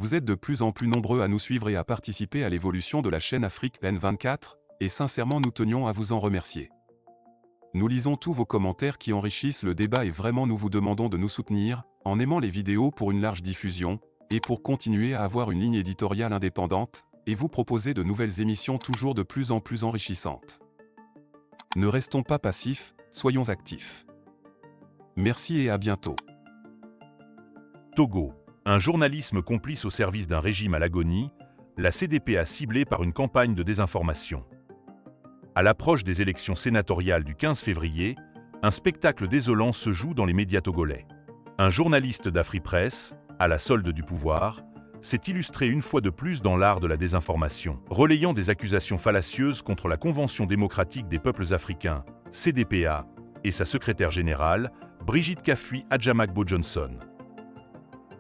Vous êtes de plus en plus nombreux à nous suivre et à participer à l'évolution de la chaîne Afrique N24, et sincèrement nous tenions à vous en remercier. Nous lisons tous vos commentaires qui enrichissent le débat et vraiment nous vous demandons de nous soutenir, en aimant les vidéos pour une large diffusion, et pour continuer à avoir une ligne éditoriale indépendante, et vous proposer de nouvelles émissions toujours de plus en plus enrichissantes. Ne restons pas passifs, soyons actifs. Merci et à bientôt. Togo, un journalisme complice au service d'un régime à l'agonie, la CDPA ciblée par une campagne de désinformation. À l'approche des élections sénatoriales du 15 février, un spectacle désolant se joue dans les médias togolais. Un journaliste d'Afripresse, à la solde du pouvoir, s'est illustré une fois de plus dans l'art de la désinformation, relayant des accusations fallacieuses contre la Convention démocratique des peuples africains, CDPA, et sa secrétaire générale, Brigitte Kafui Adjamagbo Johnson.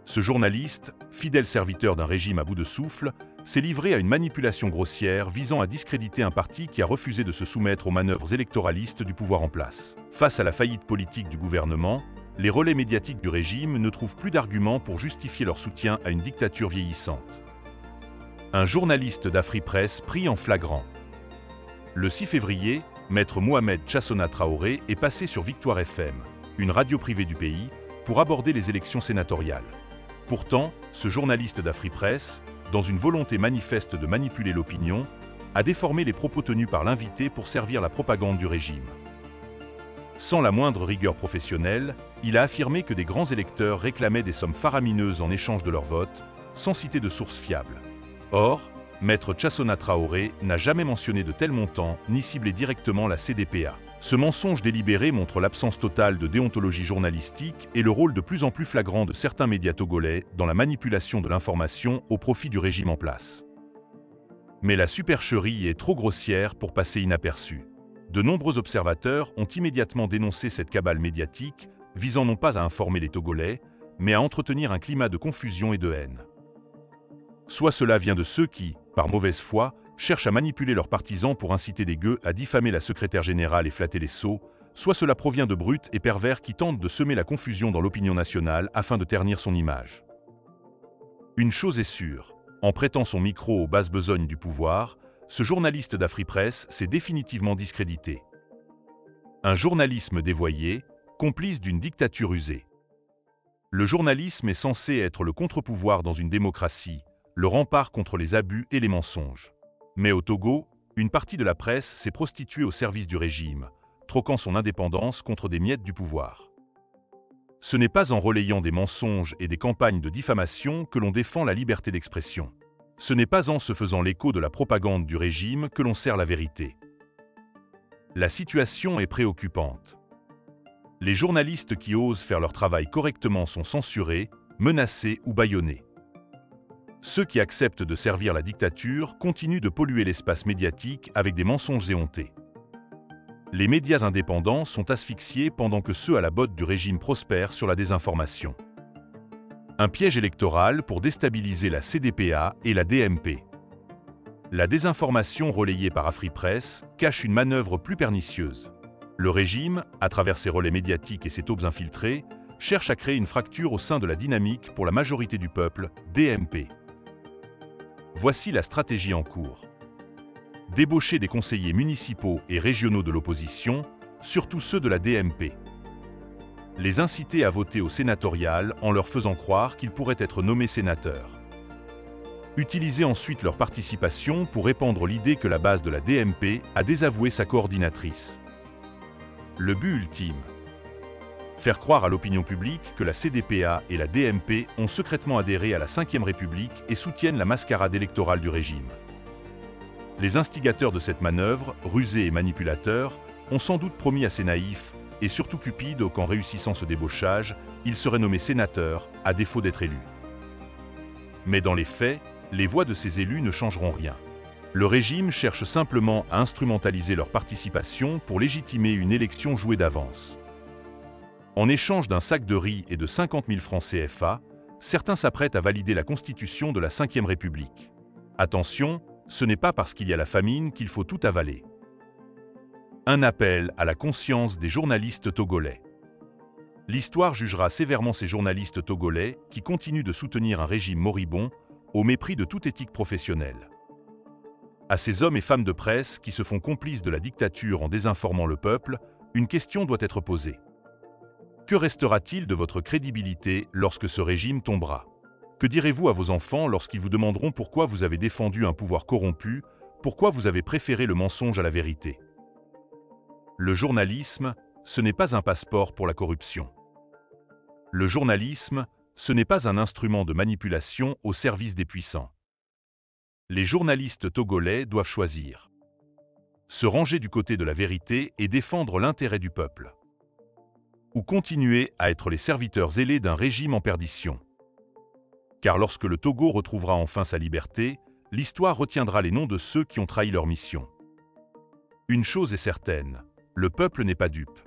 Ce journaliste, fidèle serviteur d'un régime à bout de souffle, s'est livré à une manipulation grossière visant à discréditer un parti qui a refusé de se soumettre aux manœuvres électoralistes du pouvoir en place. Face à la faillite politique du gouvernement, les relais médiatiques du régime ne trouvent plus d'arguments pour justifier leur soutien à une dictature vieillissante. Un journaliste d'Afripresse pris en flagrant. Le 6 février, maître Mohamed Chassona Traoré est passé sur Victoire FM, une radio privée du pays, pour aborder les élections sénatoriales. Pourtant, ce journaliste d'Afripresse, dans une volonté manifeste de manipuler l'opinion, a déformé les propos tenus par l'invité pour servir la propagande du régime. Sans la moindre rigueur professionnelle, il a affirmé que des grands électeurs réclamaient des sommes faramineuses en échange de leur vote, sans citer de sources fiables. Or, maître Chassona Traoré n'a jamais mentionné de tels montants ni ciblé directement la CDPA. Ce mensonge délibéré montre l'absence totale de déontologie journalistique et le rôle de plus en plus flagrant de certains médias togolais dans la manipulation de l'information au profit du régime en place. Mais la supercherie est trop grossière pour passer inaperçue. De nombreux observateurs ont immédiatement dénoncé cette cabale médiatique, visant non pas à informer les Togolais, mais à entretenir un climat de confusion et de haine. Soit cela vient de ceux qui, par mauvaise foi, cherchent à manipuler leurs partisans pour inciter des gueux à diffamer la secrétaire générale et flatter les sots, soit cela provient de brutes et pervers qui tentent de semer la confusion dans l'opinion nationale afin de ternir son image. Une chose est sûre, en prêtant son micro aux basses besognes du pouvoir, ce journaliste d'Afripresse s'est définitivement discrédité. Un journalisme dévoyé, complice d'une dictature usée. Le journalisme est censé être le contre-pouvoir dans une démocratie, le rempart contre les abus et les mensonges. Mais au Togo, une partie de la presse s'est prostituée au service du régime, troquant son indépendance contre des miettes du pouvoir. Ce n'est pas en relayant des mensonges et des campagnes de diffamation que l'on défend la liberté d'expression. Ce n'est pas en se faisant l'écho de la propagande du régime que l'on sert la vérité. La situation est préoccupante. Les journalistes qui osent faire leur travail correctement sont censurés, menacés ou bâillonnés. Ceux qui acceptent de servir la dictature continuent de polluer l'espace médiatique avec des mensonges éhontés. Les médias indépendants sont asphyxiés pendant que ceux à la botte du régime prospèrent sur la désinformation. Un piège électoral pour déstabiliser la CDPA et la DMP. La désinformation relayée par Afripresse cache une manœuvre plus pernicieuse. Le régime, à travers ses relais médiatiques et ses taupes infiltrées, cherche à créer une fracture au sein de la dynamique pour la majorité du peuple, DMP. Voici la stratégie en cours. Débaucher des conseillers municipaux et régionaux de l'opposition, surtout ceux de la DMP. Les inciter à voter au sénatorial en leur faisant croire qu'ils pourraient être nommés sénateurs. Utiliser ensuite leur participation pour répandre l'idée que la base de la DMP a désavoué sa coordinatrice. Le but ultime. Faire croire à l'opinion publique que la CDPA et la DMP ont secrètement adhéré à la Ve République et soutiennent la mascarade électorale du régime. Les instigateurs de cette manœuvre, rusés et manipulateurs, ont sans doute promis à ces naïfs, et surtout cupides, qu'en réussissant ce débauchage, ils seraient nommés sénateurs, à défaut d'être élus. Mais dans les faits, les voix de ces élus ne changeront rien. Le régime cherche simplement à instrumentaliser leur participation pour légitimer une élection jouée d'avance. En échange d'un sac de riz et de 50 000 francs CFA, certains s'apprêtent à valider la constitution de la Ve République. Attention, ce n'est pas parce qu'il y a la famine qu'il faut tout avaler. Un appel à la conscience des journalistes togolais. L'histoire jugera sévèrement ces journalistes togolais qui continuent de soutenir un régime moribond au mépris de toute éthique professionnelle. À ces hommes et femmes de presse qui se font complices de la dictature en désinformant le peuple, une question doit être posée. Que restera-t-il de votre crédibilité lorsque ce régime tombera? Que direz-vous à vos enfants lorsqu'ils vous demanderont pourquoi vous avez défendu un pouvoir corrompu, pourquoi vous avez préféré le mensonge à la vérité? Le journalisme, ce n'est pas un passeport pour la corruption. Le journalisme, ce n'est pas un instrument de manipulation au service des puissants. Les journalistes togolais doivent choisir. Se ranger du côté de la vérité et défendre l'intérêt du peuple. Ou continuer à être les serviteurs zélés d'un régime en perdition. Car lorsque le Togo retrouvera enfin sa liberté, l'histoire retiendra les noms de ceux qui ont trahi leur mission. Une chose est certaine, le peuple n'est pas dupe.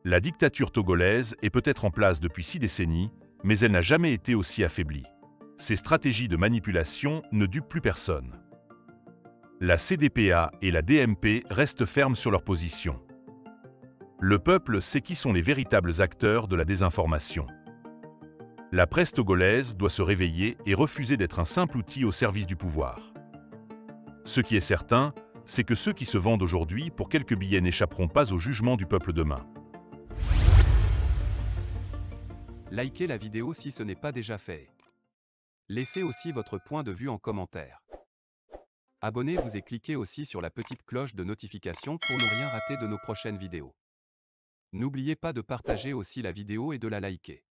La dictature togolaise est peut-être en place depuis 6 décennies, mais elle n'a jamais été aussi affaiblie. Ces stratégies de manipulation ne dupent plus personne. La CDPA et la DMP restent fermes sur leur position. Le peuple sait qui sont les véritables acteurs de la désinformation. La presse togolaise doit se réveiller et refuser d'être un simple outil au service du pouvoir. Ce qui est certain, c'est que ceux qui se vendent aujourd'hui pour quelques billets n'échapperont pas au jugement du peuple demain. Likez la vidéo si ce n'est pas déjà fait. Laissez aussi votre point de vue en commentaire. Abonnez-vous et cliquez aussi sur la petite cloche de notification pour ne rien rater de nos prochaines vidéos. N'oubliez pas de partager aussi la vidéo et de la liker.